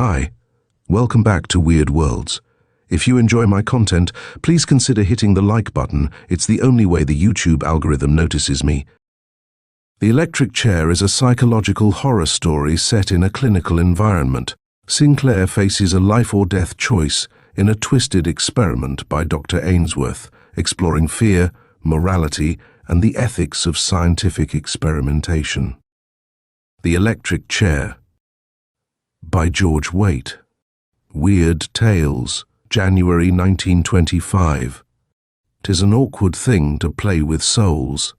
Hi, welcome back to Weird Worlds. If you enjoy my content, please consider hitting the like button. It's the only way the YouTube algorithm notices me. The Electric Chair is a psychological horror story set in a clinical environment. Sinclair faces a life-or-death choice in a twisted experiment by Dr. Ainsworth, exploring fear, morality, and the ethics of scientific experimentation. The Electric Chair by George Waight. Weird Tales, January 1925. 'Tis an awkward thing to play with souls,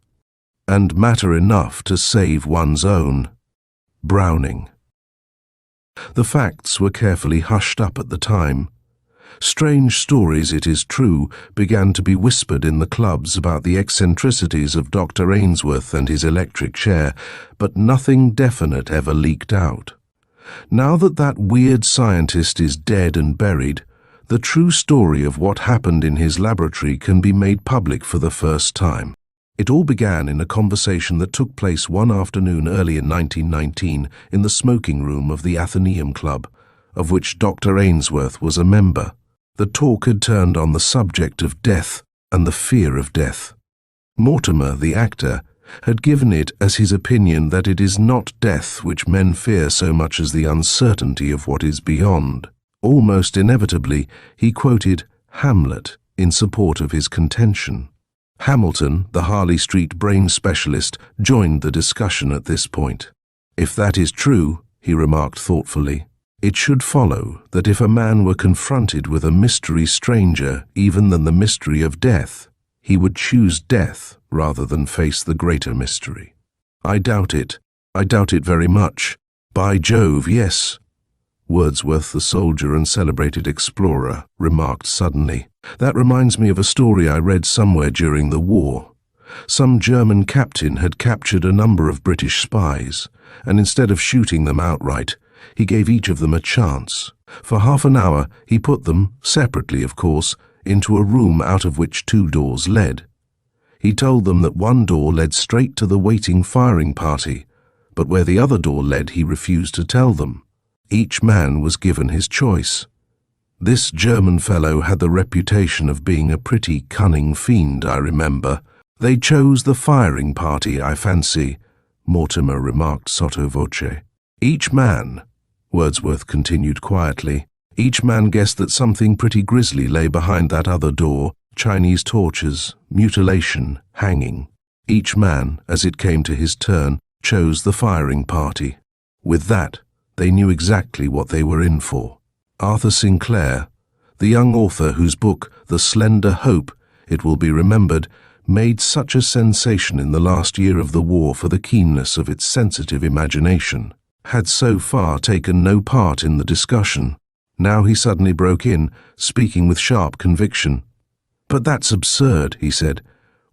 and matter enough to save one's own. Browning. The facts were carefully hushed up at the time. Strange stories, it is true, began to be whispered in the clubs about the eccentricities of Dr. Ainsworth and his electric chair, but nothing definite ever leaked out. Now that that weird scientist is dead and buried, the true story of what happened in his laboratory can be made public for the first time. It all began in a conversation that took place one afternoon early in 1919 in the smoking room of the Athenaeum Club, of which Dr. Ainsworth was a member. The talk had turned on the subject of death and the fear of death. Mortimer, the actor, had given it as his opinion that it is not death which men fear so much as the uncertainty of what is beyond. Almost inevitably, he quoted Hamlet in support of his contention. Hamilton, the Harley Street brain specialist, joined the discussion at this point. If that is true, he remarked thoughtfully, it should follow that if a man were confronted with a mystery stranger even than the mystery of death, he would choose death rather than face the greater mystery. I doubt it. I doubt it very much. By Jove, yes. Wordsworth, the soldier and celebrated explorer, remarked suddenly. That reminds me of a story I read somewhere during the war. Some German captain had captured a number of British spies, and instead of shooting them outright, he gave each of them a chance. For half an hour, he put them, separately of course, into a room out of which two doors led. He told them that one door led straight to the waiting firing party, but where the other door led he refused to tell them. Each man was given his choice. This German fellow had the reputation of being a pretty cunning fiend, I remember. They chose the firing party, I fancy, Mortimer remarked sotto voce. Each man, Wordsworth continued quietly, each man guessed that something pretty grisly lay behind that other door, Chinese tortures, mutilation, hanging. Each man, as it came to his turn, chose the firing party. With that, they knew exactly what they were in for. Arthur Sinclair, the young author whose book, The Slender Hope, it will be remembered, made such a sensation in the last year of the war for the keenness of its sensitive imagination, had so far taken no part in the discussion. Now he suddenly broke in, speaking with sharp conviction. "But that's absurd," he said.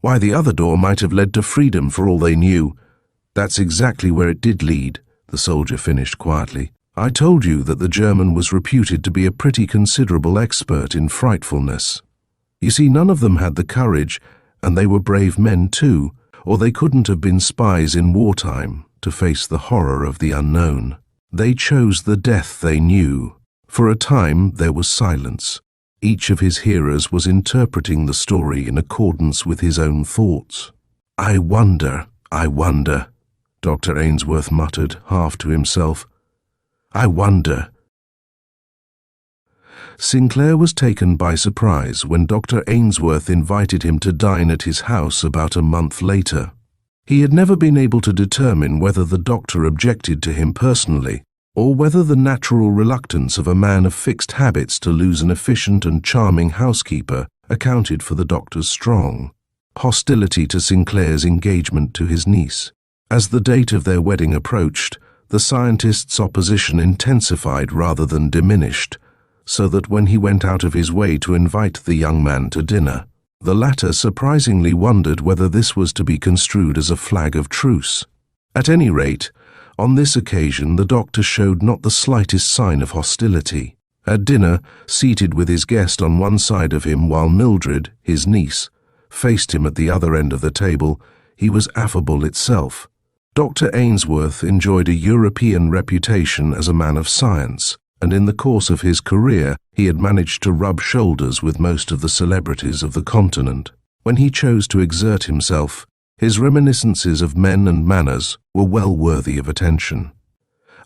"Why, the other door might have led to freedom for all they knew." "That's exactly where it did lead," the soldier finished quietly. "I told you that the German was reputed to be a pretty considerable expert in frightfulness. You see, none of them had the courage, and they were brave men too, or they couldn't have been spies in wartime to face the horror of the unknown. They chose the death they knew. For a time there was silence. Each of his hearers was interpreting the story in accordance with his own thoughts. I wonder, Dr. Ainsworth muttered, half to himself. I wonder. Sinclair was taken by surprise when Dr. Ainsworth invited him to dine at his house about a month later. He had never been able to determine whether the doctor objected to him personally, or whether the natural reluctance of a man of fixed habits to lose an efficient and charming housekeeper accounted for the doctor's strong hostility to Sinclair's engagement to his niece. As the date of their wedding approached, the scientist's opposition intensified rather than diminished, so that when he went out of his way to invite the young man to dinner, the latter surprisingly wondered whether this was to be construed as a flag of truce. At any rate, on this occasion the doctor showed not the slightest sign of hostility. At dinner, seated with his guest on one side of him while Mildred, his niece, faced him at the other end of the table, he was affable itself. Dr. Ainsworth enjoyed a European reputation as a man of science, and in the course of his career he had managed to rub shoulders with most of the celebrities of the continent. When he chose to exert himself, his reminiscences of men and manners were well worthy of attention.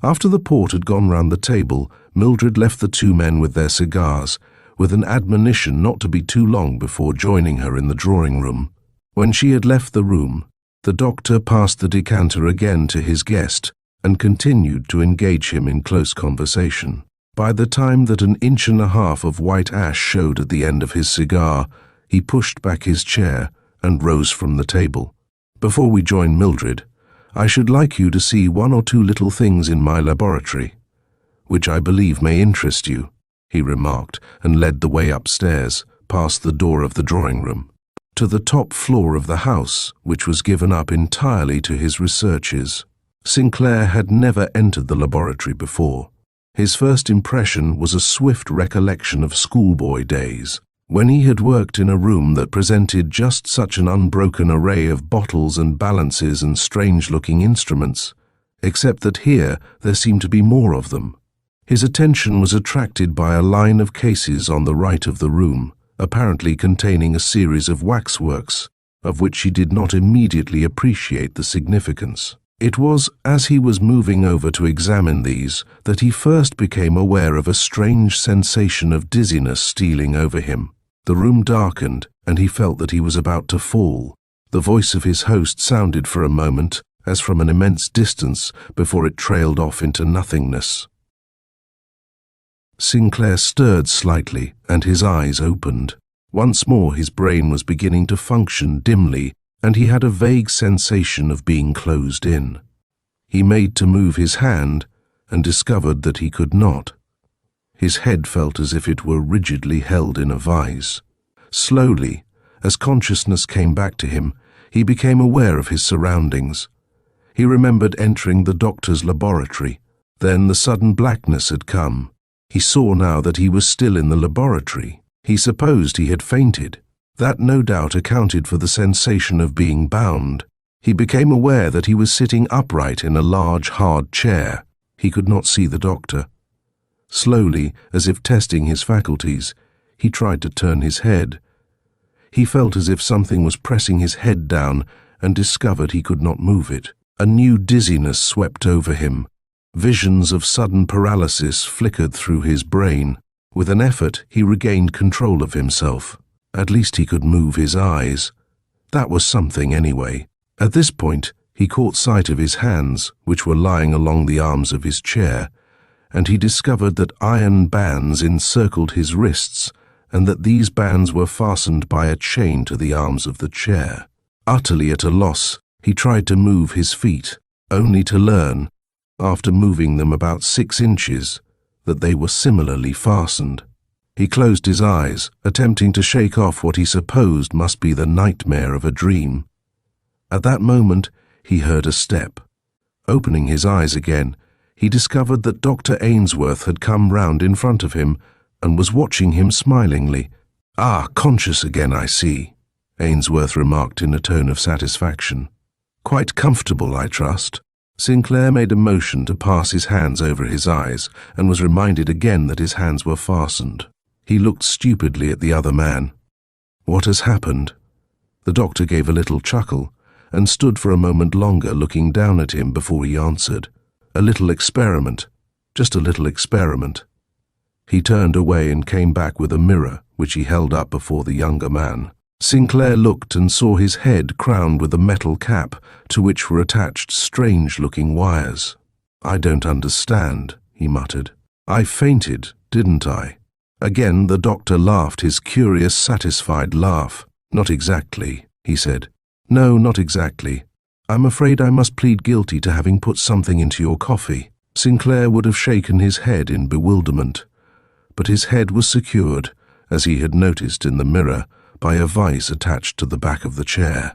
After the port had gone round the table, Mildred left the two men with their cigars, with an admonition not to be too long before joining her in the drawing room. When she had left the room, the doctor passed the decanter again to his guest and continued to engage him in close conversation. By the time that an inch and a half of white ash showed at the end of his cigar, he pushed back his chair and rose from the table. "Before we join Mildred, I should like you to see one or two little things in my laboratory, which I believe may interest you," he remarked, and led the way upstairs, past the door of the drawing room, to the top floor of the house, which was given up entirely to his researches. Sinclair had never entered the laboratory before. His first impression was a swift recollection of schoolboy days, when he had worked in a room that presented just such an unbroken array of bottles and balances and strange-looking instruments, except that here there seemed to be more of them. His attention was attracted by a line of cases on the right of the room, apparently containing a series of waxworks, of which he did not immediately appreciate the significance. It was as he was moving over to examine these that he first became aware of a strange sensation of dizziness stealing over him. The room darkened, and he felt that he was about to fall. The voice of his host sounded for a moment, as from an immense distance, before it trailed off into nothingness. Sinclair stirred slightly, and his eyes opened. Once more his brain was beginning to function dimly, and he had a vague sensation of being closed in. He made to move his hand, and discovered that he could not. His head felt as if it were rigidly held in a vise. Slowly, as consciousness came back to him, he became aware of his surroundings. He remembered entering the doctor's laboratory. Then the sudden blackness had come. He saw now that he was still in the laboratory. He supposed he had fainted. That no doubt accounted for the sensation of being bound. He became aware that he was sitting upright in a large, hard chair. He could not see the doctor. Slowly, as if testing his faculties, he tried to turn his head. He felt as if something was pressing his head down and discovered he could not move it. A new dizziness swept over him. Visions of sudden paralysis flickered through his brain. With an effort, he regained control of himself. At least he could move his eyes. That was something anyway. At this point, he caught sight of his hands, which were lying along the arms of his chair, and he discovered that iron bands encircled his wrists, and that these bands were fastened by a chain to the arms of the chair. Utterly at a loss, he tried to move his feet, only to learn, after moving them about 6 inches, that they were similarly fastened. He closed his eyes, attempting to shake off what he supposed must be the nightmare of a dream. At that moment, he heard a step. Opening his eyes again, he discovered that Dr. Ainsworth had come round in front of him and was watching him smilingly. "Ah, conscious again, I see," Ainsworth remarked in a tone of satisfaction. "Quite comfortable, I trust." Sinclair made a motion to pass his hands over his eyes and was reminded again that his hands were fastened. He looked stupidly at the other man. "What has happened?" The doctor gave a little chuckle and stood for a moment longer looking down at him before he answered. "A little experiment. Just a little experiment." He turned away and came back with a mirror, which he held up before the younger man. Sinclair looked and saw his head crowned with a metal cap to which were attached strange-looking wires. "I don't understand," he muttered. "I fainted, didn't I?" Again the doctor laughed his curious, satisfied laugh. "Not exactly," he said. "No, not exactly. I'm afraid I must plead guilty to having put something into your coffee." Sinclair would have shaken his head in bewilderment, but his head was secured, as he had noticed in the mirror, by a vise attached to the back of the chair.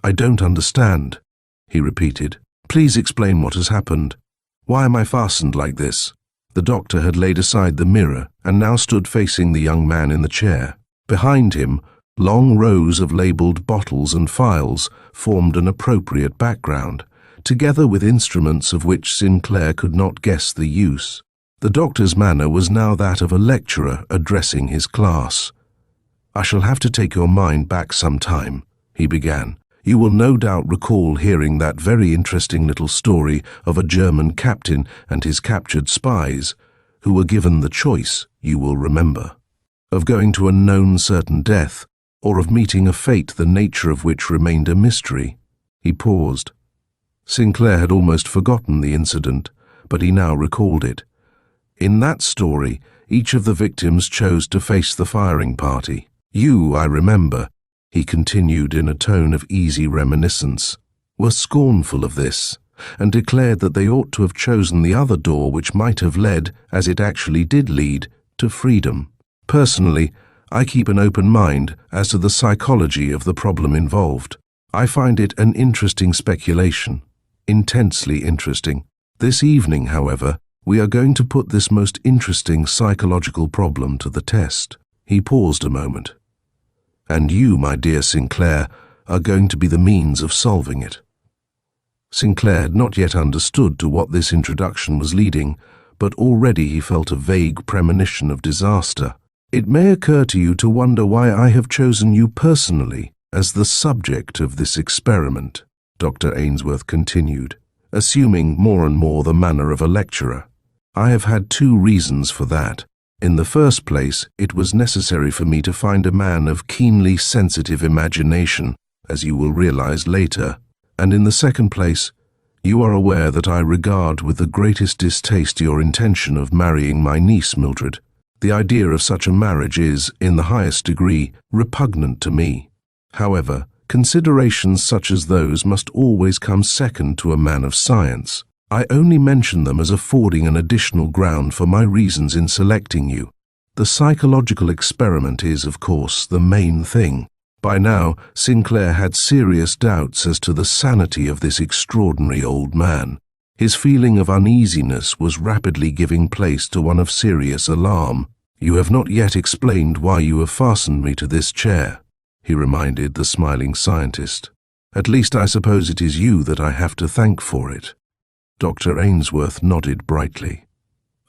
"I don't understand," he repeated. "Please explain what has happened. Why am I fastened like this?" The doctor had laid aside the mirror and now stood facing the young man in the chair. Behind him, long rows of labelled bottles and phials formed an appropriate background, together with instruments of which Sinclair could not guess the use. The doctor's manner was now that of a lecturer addressing his class. "I shall have to take your mind back some time," he began. "You will no doubt recall hearing that very interesting little story of a German captain and his captured spies, who were given the choice, you will remember, of going to a known certain death, or of meeting a fate the nature of which remained a mystery." He paused. Sinclair had almost forgotten the incident, but he now recalled it. "In that story, each of the victims chose to face the firing party. You, I remember," he continued in a tone of easy reminiscence, "were scornful of this, and declared that they ought to have chosen the other door which might have led, as it actually did lead, to freedom. Personally, I keep an open mind as to the psychology of the problem involved. I find it an interesting speculation, intensely interesting. This evening, however, we are going to put this most interesting psychological problem to the test." He paused a moment. "And you, my dear Sinclair, are going to be the means of solving it." Sinclair had not yet understood to what this introduction was leading, but already he felt a vague premonition of disaster. "It may occur to you to wonder why I have chosen you personally as the subject of this experiment," Dr. Ainsworth continued, assuming more and more the manner of a lecturer. "I have had two reasons for that. In the first place, it was necessary for me to find a man of keenly sensitive imagination, as you will realize later. And in the second place, you are aware that I regard with the greatest distaste your intention of marrying my niece, Mildred. The idea of such a marriage is, in the highest degree, repugnant to me. However, considerations such as those must always come second to a man of science. I only mention them as affording an additional ground for my reasons in selecting you. The psychological experiment is, of course, the main thing." By now, Sinclair had serious doubts as to the sanity of this extraordinary old man. His feeling of uneasiness was rapidly giving place to one of serious alarm. "You have not yet explained why you have fastened me to this chair," he reminded the smiling scientist. "At least I suppose it is you that I have to thank for it." Dr. Ainsworth nodded brightly.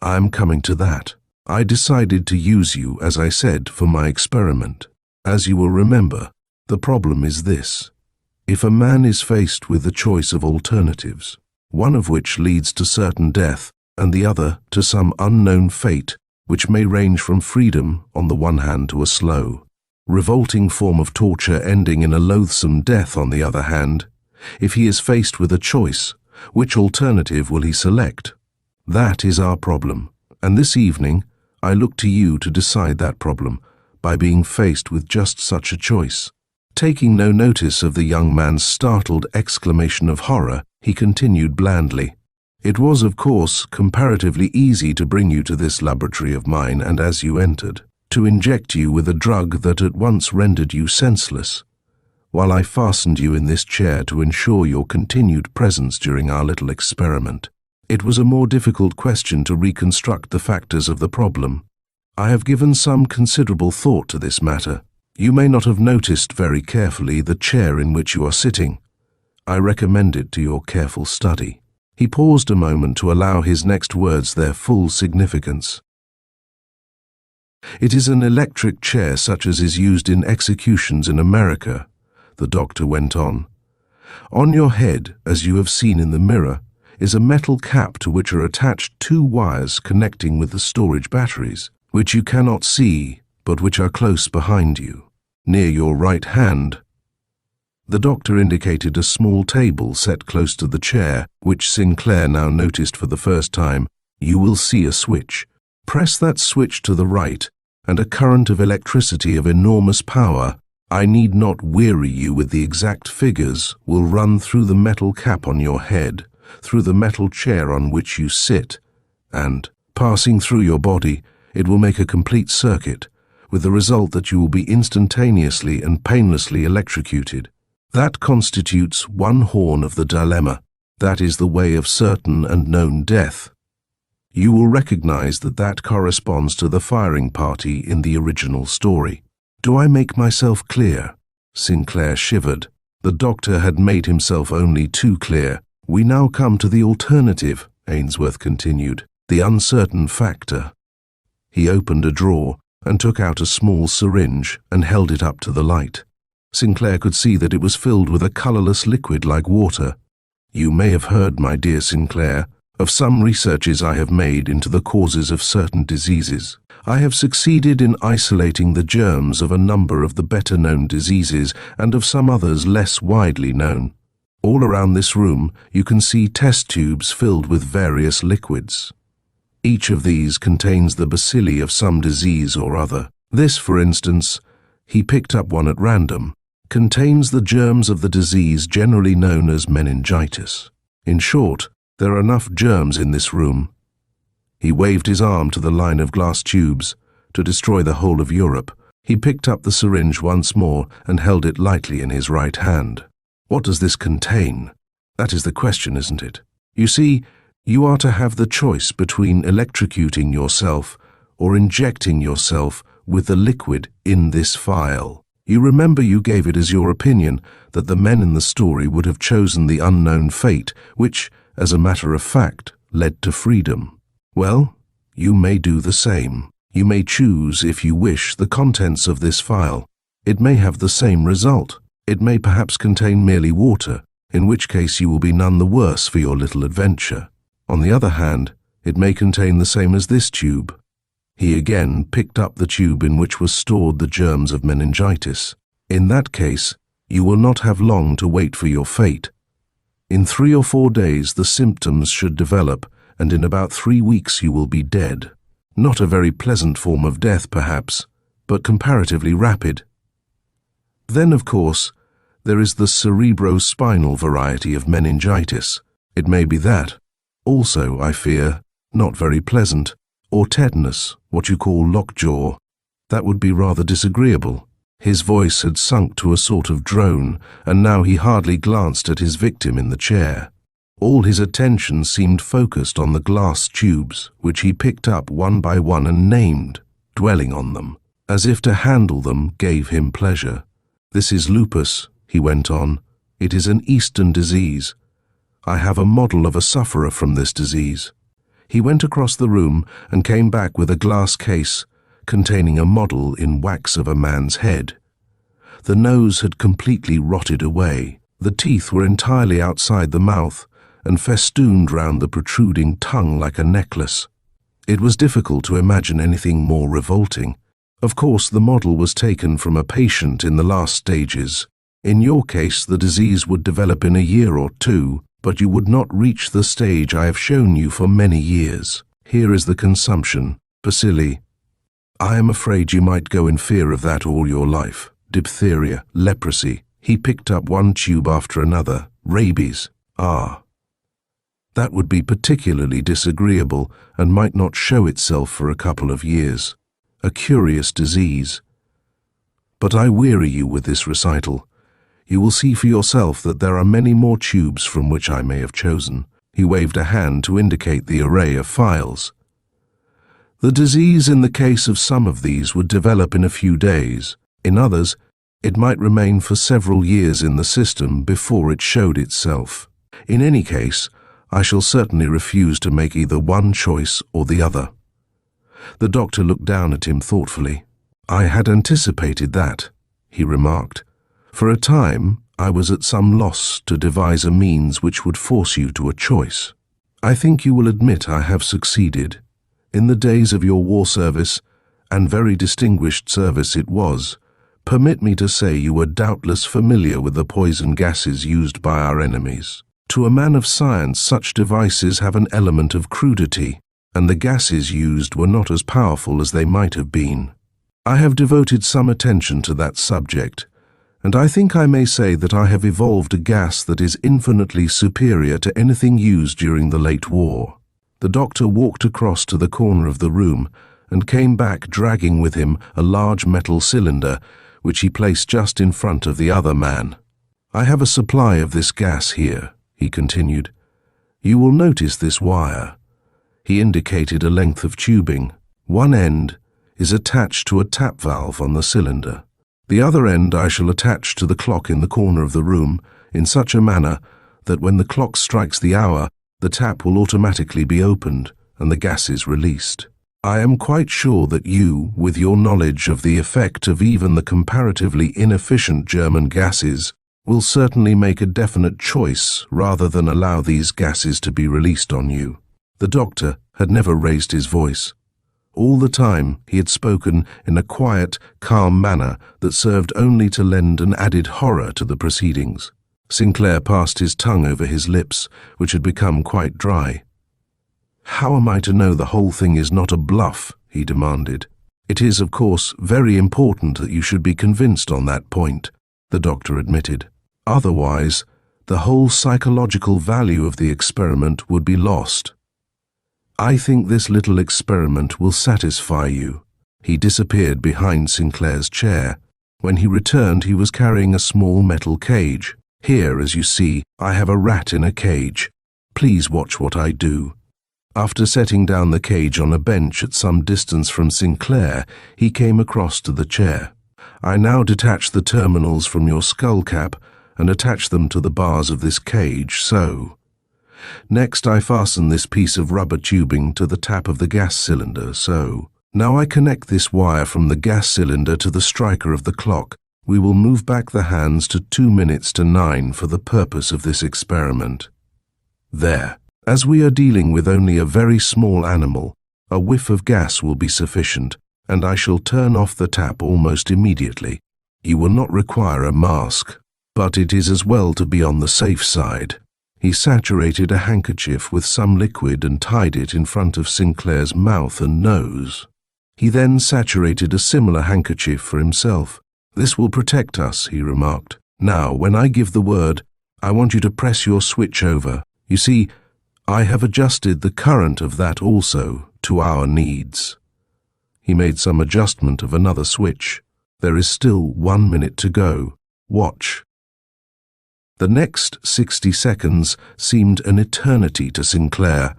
"I am coming to that. I decided to use you, as I said, for my experiment. As you will remember, the problem is this. If a man is faced with the choice of alternatives, one of which leads to certain death and the other to some unknown fate, which may range from freedom on the one hand to a slow, revolting form of torture ending in a loathsome death on the other hand, if he is faced with a choice, which alternative will he select? That is our problem, and this evening I look to you to decide that problem by being faced with just such a choice." Taking no notice of the young man's startled exclamation of horror, he continued blandly, "It was, of course, comparatively easy to bring you to this laboratory of mine, and as you entered, to inject you with a drug that at once rendered you senseless, while I fastened you in this chair to ensure your continued presence during our little experiment. It was a more difficult question to reconstruct the factors of the problem. I have given some considerable thought to this matter. You may not have noticed very carefully the chair in which you are sitting. I recommend it to your careful study." He paused a moment to allow his next words their full significance. "It is an electric chair such as is used in executions in America," the doctor went on. "On your head, as you have seen in the mirror, is a metal cap to which are attached two wires connecting with the storage batteries, which you cannot see, but which are close behind you. Near your right hand," the doctor indicated a small table set close to the chair, which Sinclair now noticed for the first time, "you will see a switch. Press that switch to the right, and a current of electricity of enormous power, I need not weary you with the exact figures, will run through the metal cap on your head, through the metal chair on which you sit, and, passing through your body, it will make a complete circuit, with the result that you will be instantaneously and painlessly electrocuted. That constitutes one horn of the dilemma. That is the way of certain and known death. You will recognize that that corresponds to the firing party in the original story. Do I make myself clear?" Sinclair shivered. The doctor had made himself only too clear. "We now come to the alternative," Ainsworth continued. the uncertain factor. He opened a drawer and took out a small syringe and held it up to the light. Sinclair could see that it was filled with a colorless liquid like water. You may have heard, my dear Sinclair, of some researches I have made into the causes of certain diseases. I have succeeded in isolating the germs of a number of the better-known diseases and of some others less widely known. All around this room you can see test tubes filled with various liquids. Each of these contains the bacilli of some disease or other. This, for instance, he picked up one at random, contains the germs of the disease generally known as meningitis. In short, there are enough germs in this room. He waved his arm to the line of glass tubes to destroy the whole of Europe. He picked up the syringe once more and held it lightly in his right hand. What does this contain? That is the question, isn't it? You see, you are to have the choice between electrocuting yourself or injecting yourself with the liquid in this vial. You remember you gave it as your opinion that the men in the story would have chosen the unknown fate, which, as a matter of fact, led to freedom. Well, you may do the same. You may choose, if you wish, the contents of this vial. It may have the same result. It may perhaps contain merely water, in which case you will be none the worse for your little adventure. On the other hand, it may contain the same as this tube. He again picked up the tube in which was stored the germs of meningitis. In that case, you will not have long to wait for your fate. In 3 or 4 days the symptoms should develop, and in about 3 weeks you will be dead. Not a very pleasant form of death, perhaps, but comparatively rapid. Then, of course, there is the cerebrospinal variety of meningitis. It may be that. Also, I fear, not very pleasant. Or tetanus, what you call lockjaw. That would be rather disagreeable. His voice had sunk to a sort of drone, and now he hardly glanced at his victim in the chair. All his attention seemed focused on the glass tubes, which he picked up one by one and named, dwelling on them, as if to handle them gave him pleasure. This is lupus, he went on. It is an Eastern disease. I have a model of a sufferer from this disease. He went across the room and came back with a glass case containing a model in wax of a man's head. The nose had completely rotted away. The teeth were entirely outside the mouth and festooned round the protruding tongue like a necklace. It was difficult to imagine anything more revolting. Of course, the model was taken from a patient in the last stages. In your case, the disease would develop in a year or 2, but you would not reach the stage I have shown you for many years. Here is the consumption. Bacilli. I am afraid you might go in fear of that all your life. Diphtheria, leprosy. He picked up one tube after another. Rabies. Ah. That would be particularly disagreeable and might not show itself for a couple of years. A curious disease. But I weary you with this recital. You will see for yourself that there are many more tubes from which I may have chosen. He waved a hand to indicate the array of files. The disease in the case of some of these would develop in a few days. In others, it might remain for several years in the system before it showed itself. In any case, I shall certainly refuse to make either one choice or the other. The doctor looked down at him thoughtfully. I had anticipated that, he remarked. For a time, I was at some loss to devise a means which would force you to a choice. I think you will admit I have succeeded. In the days of your war service, and very distinguished service it was, permit me to say you were doubtless familiar with the poison gases used by our enemies. To a man of science, such devices have an element of crudity, and the gases used were not as powerful as they might have been. I have devoted some attention to that subject, and I think I may say that I have evolved a gas that is infinitely superior to anything used during the late war. The doctor walked across to the corner of the room and came back dragging with him a large metal cylinder, which he placed just in front of the other man. I have a supply of this gas here, he continued. You will notice this wire. He indicated a length of tubing. One end is attached to a tap valve on the cylinder. The other end I shall attach to the clock in the corner of the room in such a manner that when the clock strikes the hour, the tap will automatically be opened and the gases released. I am quite sure that you, with your knowledge of the effect of even the comparatively inefficient German gases, will certainly make a definite choice rather than allow these gases to be released on you." The doctor had never raised his voice. All the time he had spoken in a quiet, calm manner that served only to lend an added horror to the proceedings. Sinclair passed his tongue over his lips, which had become quite dry. "How am I to know the whole thing is not a bluff?" he demanded. "It is, of course, very important that you should be convinced on that point," the doctor admitted. "Otherwise, the whole psychological value of the experiment would be lost. I think this little experiment will satisfy you." He disappeared behind Sinclair's chair. When he returned, he was carrying a small metal cage. "Here, as you see, I have a rat in a cage. Please watch what I do." After setting down the cage on a bench at some distance from Sinclair, he came across to the chair. "I now detach the terminals from your skull cap and attach them to the bars of this cage, so. Next, I fasten this piece of rubber tubing to the tap of the gas cylinder, so. Now I connect this wire from the gas cylinder to the striker of the clock. We will move back the hands to 2 minutes to 9 for the purpose of this experiment. There. As we are dealing with only a very small animal, a whiff of gas will be sufficient, and I shall turn off the tap almost immediately. You will not require a mask, but it is as well to be on the safe side." He saturated a handkerchief with some liquid and tied it in front of Sinclair's mouth and nose. He then saturated a similar handkerchief for himself. "This will protect us," he remarked. "Now, when I give the word, I want you to press your switch over. You see, I have adjusted the current of that also to our needs." He made some adjustment of another switch. "There is still 1 minute to go. Watch." The next 60 seconds seemed an eternity to Sinclair,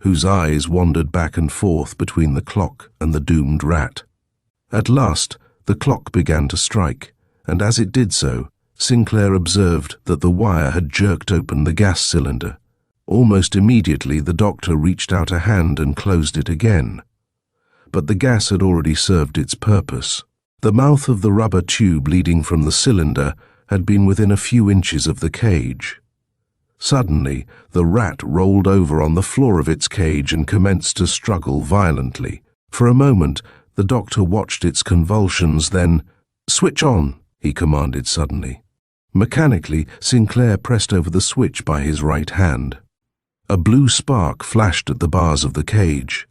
whose eyes wandered back and forth between the clock and the doomed rat. At last, the clock began to strike, and as it did so, Sinclair observed that the wire had jerked open the gas cylinder. Almost immediately, the doctor reached out a hand and closed it again. But the gas had already served its purpose. The mouth of the rubber tube leading from the cylinder had been within a few inches of the cage. Suddenly, the rat rolled over on the floor of its cage and commenced to struggle violently. For a moment, the doctor watched its convulsions, then, "Switch on," he commanded suddenly. Mechanically, Sinclair pressed over the switch by his right hand. A blue spark flashed at the bars of the cage.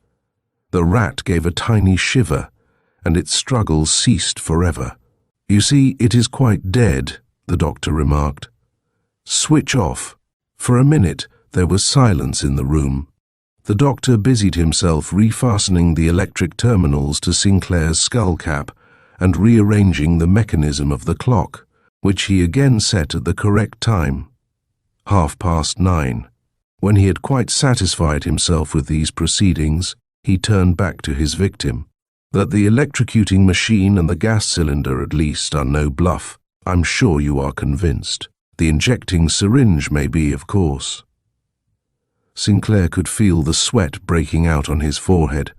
The rat gave a tiny shiver, and its struggles ceased forever. "You see, it is quite dead," the doctor remarked. "Switch off." For a minute, there was silence in the room. The doctor busied himself refastening the electric terminals to Sinclair's skull cap and rearranging the mechanism of the clock, which he again set at the correct time, 9:30. When he had quite satisfied himself with these proceedings, he turned back to his victim. "That the electrocuting machine and the gas cylinder at least are no bluff, I'm sure you are convinced. The injecting syringe may be, of course." Sinclair could feel the sweat breaking out on his forehead.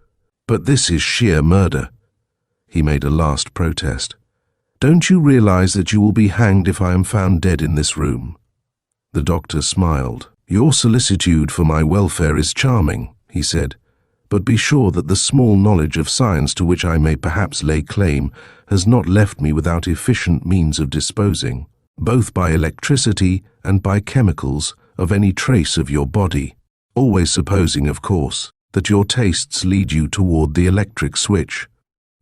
"But this is sheer murder." He made a last protest. "Don't you realize that you will be hanged if I am found dead in this room?" The doctor smiled. "Your solicitude for my welfare is charming," he said, "but be sure that the small knowledge of science to which I may perhaps lay claim has not left me without efficient means of disposing, both by electricity and by chemicals, of any trace of your body, always supposing, of course, that your tastes lead you toward the electric switch.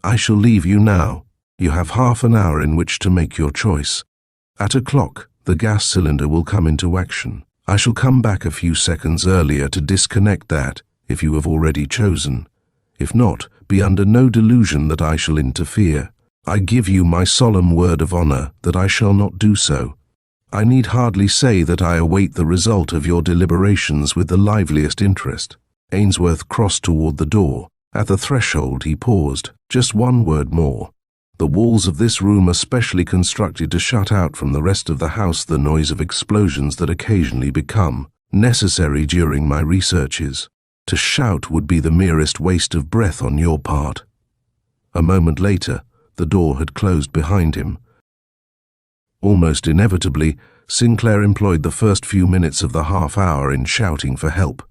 I shall leave you now. You have half an hour in which to make your choice. At o'clock, the gas cylinder will come into action. I shall come back a few seconds earlier to disconnect that, if you have already chosen. If not, be under no delusion that I shall interfere. I give you my solemn word of honor that I shall not do so. I need hardly say that I await the result of your deliberations with the liveliest interest." Ainsworth crossed toward the door. At the threshold he paused. "Just one word more. The walls of this room are specially constructed to shut out from the rest of the house the noise of explosions that occasionally become necessary during my researches. To shout would be the merest waste of breath on your part. A moment later, the door had closed behind him. Almost inevitably, Sinclair employed the first few minutes of the half-hour in shouting for help,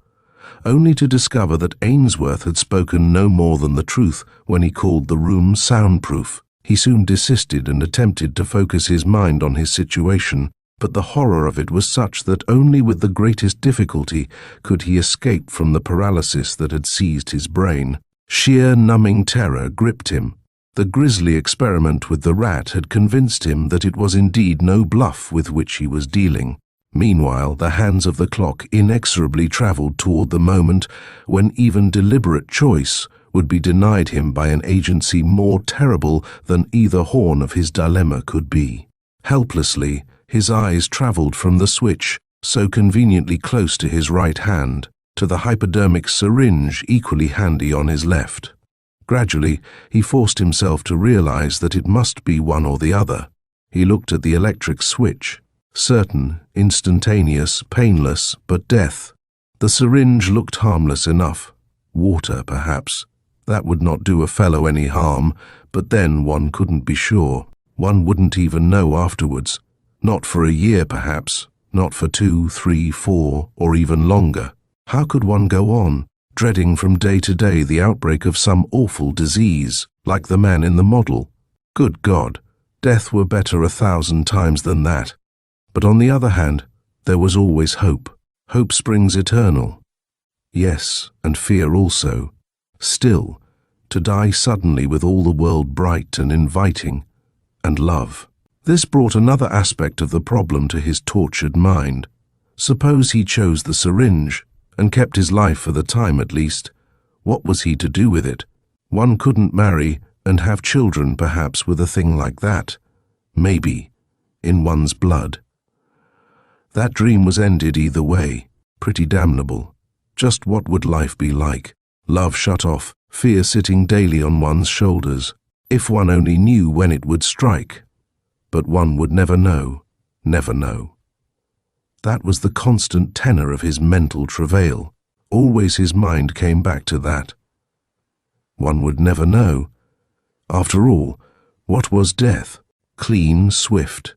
only to discover that Ainsworth had spoken no more than the truth when he called the room soundproof. He soon desisted and attempted to focus his mind on his situation, but the horror of it was such that only with the greatest difficulty could he escape from the paralysis that had seized his brain. Sheer numbing terror gripped him. The grisly experiment with the rat had convinced him that it was indeed no bluff with which he was dealing. Meanwhile, the hands of the clock inexorably travelled toward the moment when even deliberate choice would be denied him by an agency more terrible than either horn of his dilemma could be. Helplessly, his eyes travelled from the switch, so conveniently close to his right hand, to the hypodermic syringe equally handy on his left. Gradually, he forced himself to realize that it must be one or the other. He looked at the electric switch. Certain, instantaneous, painless, but death. The syringe looked harmless enough. Water, perhaps. That would not do a fellow any harm, but then one couldn't be sure. One wouldn't even know afterwards. Not for a year, perhaps. Not for 2, 3, 4, or even longer. How could one go on, dreading from day to day the outbreak of some awful disease, like the man in the model? Good God, death were better 1,000 times than that. But on the other hand, there was always hope. Hope springs eternal. Yes, and fear also. Still, to die suddenly with all the world bright and inviting, and love. This brought another aspect of the problem to his tortured mind. Suppose he chose the syringe, and kept his life for the time at least. What was he to do with it? One couldn't marry and have children, perhaps, with a thing like that. Maybe, in one's blood. That dream was ended either way. Pretty damnable. Just what would life be like? Love shut off, fear sitting daily on one's shoulders. If one only knew when it would strike. But one would never know. Never know. That was the constant tenor of his mental travail. Always his mind came back to that. One would never know. After all, what was death? Clean, swift.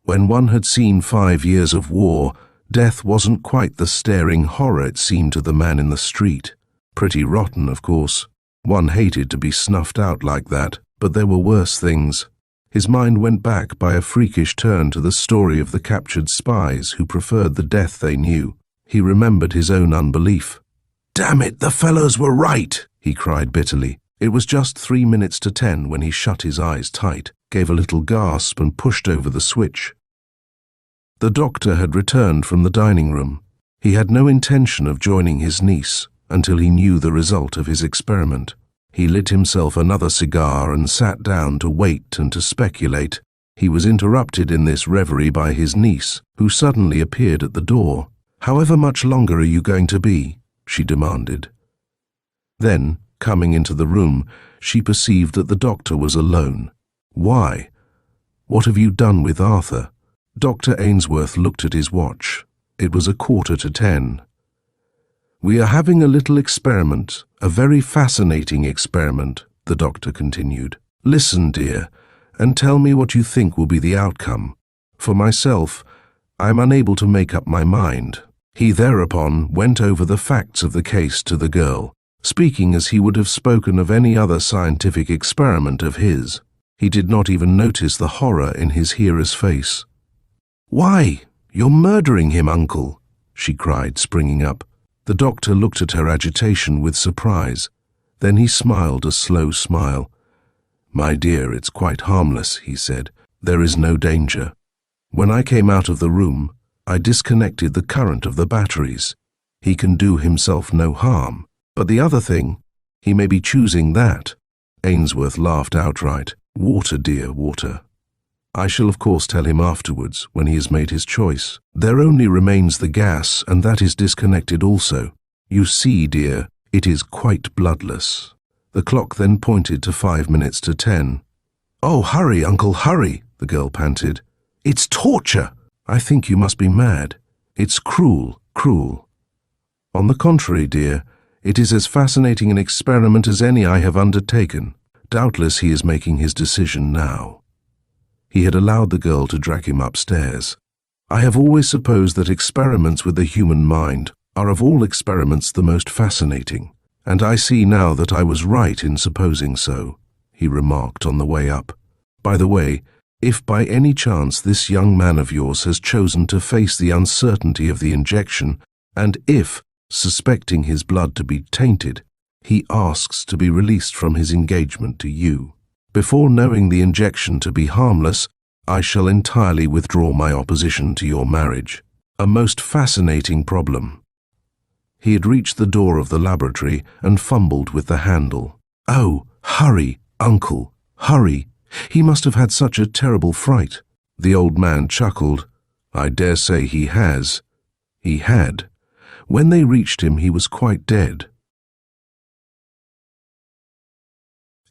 When one had seen 5 years of war, death wasn't quite the staring horror it seemed to the man in the street. Pretty rotten, of course. One hated to be snuffed out like that, but there were worse things. His mind went back by a freakish turn to the story of the captured spies who preferred the death they knew. He remembered his own unbelief. "Damn it, the fellows were right!" he cried bitterly. It was just 3 minutes to 10 when he shut his eyes tight, gave a little gasp and pushed over the switch. The doctor had returned from the dining room. He had no intention of joining his niece until he knew the result of his experiment. He lit himself another cigar and sat down to wait and to speculate. He was interrupted in this reverie by his niece, who suddenly appeared at the door. "However much longer are you going to be?" she demanded. Then, coming into the room, she perceived that the doctor was alone. "Why? What have you done with Arthur?" Dr. Ainsworth looked at his watch. It was 9:45. "We are having a little experiment, a very fascinating experiment," the doctor continued. "Listen, dear, and tell me what you think will be the outcome. For myself, I am unable to make up my mind." He thereupon went over the facts of the case to the girl, speaking as he would have spoken of any other scientific experiment of his. He did not even notice the horror in his hearer's face. "Why, you're murdering him, Uncle!" she cried, springing up. The doctor looked at her agitation with surprise. Then he smiled a slow smile. "My dear, it's quite harmless," he said. "There is no danger. When I came out of the room, I disconnected the current of the batteries. He can do himself no harm. But the other thing, he may be choosing that." Ainsworth laughed outright. "Water, dear, water. I shall of course tell him afterwards, when he has made his choice. There only remains the gas, and that is disconnected also. You see, dear, it is quite bloodless." The clock then pointed to 5 minutes to 10. "Oh, hurry, Uncle, hurry," the girl panted. "It's torture!" "I think you must be mad. It's cruel, cruel." On the contrary, dear, it is as fascinating an experiment as any I have undertaken. Doubtless he is making his decision now. He had allowed the girl to drag him upstairs. I have always supposed that experiments with the human mind are of all experiments the most fascinating, and I see now that I was right in supposing so, he remarked on the way up. By the way, if by any chance this young man of yours has chosen to face the uncertainty of the injection, and if, suspecting his blood to be tainted, he asks to be released from his engagement to you, before knowing the injection to be harmless, I shall entirely withdraw my opposition to your marriage. A most fascinating problem. He had reached the door of the laboratory and fumbled with the handle. Oh, hurry, uncle, hurry. He must have had such a terrible fright. The old man chuckled. I dare say he has. He had. When they reached him, he was quite dead.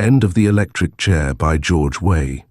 End of The Electric Chair by George Way.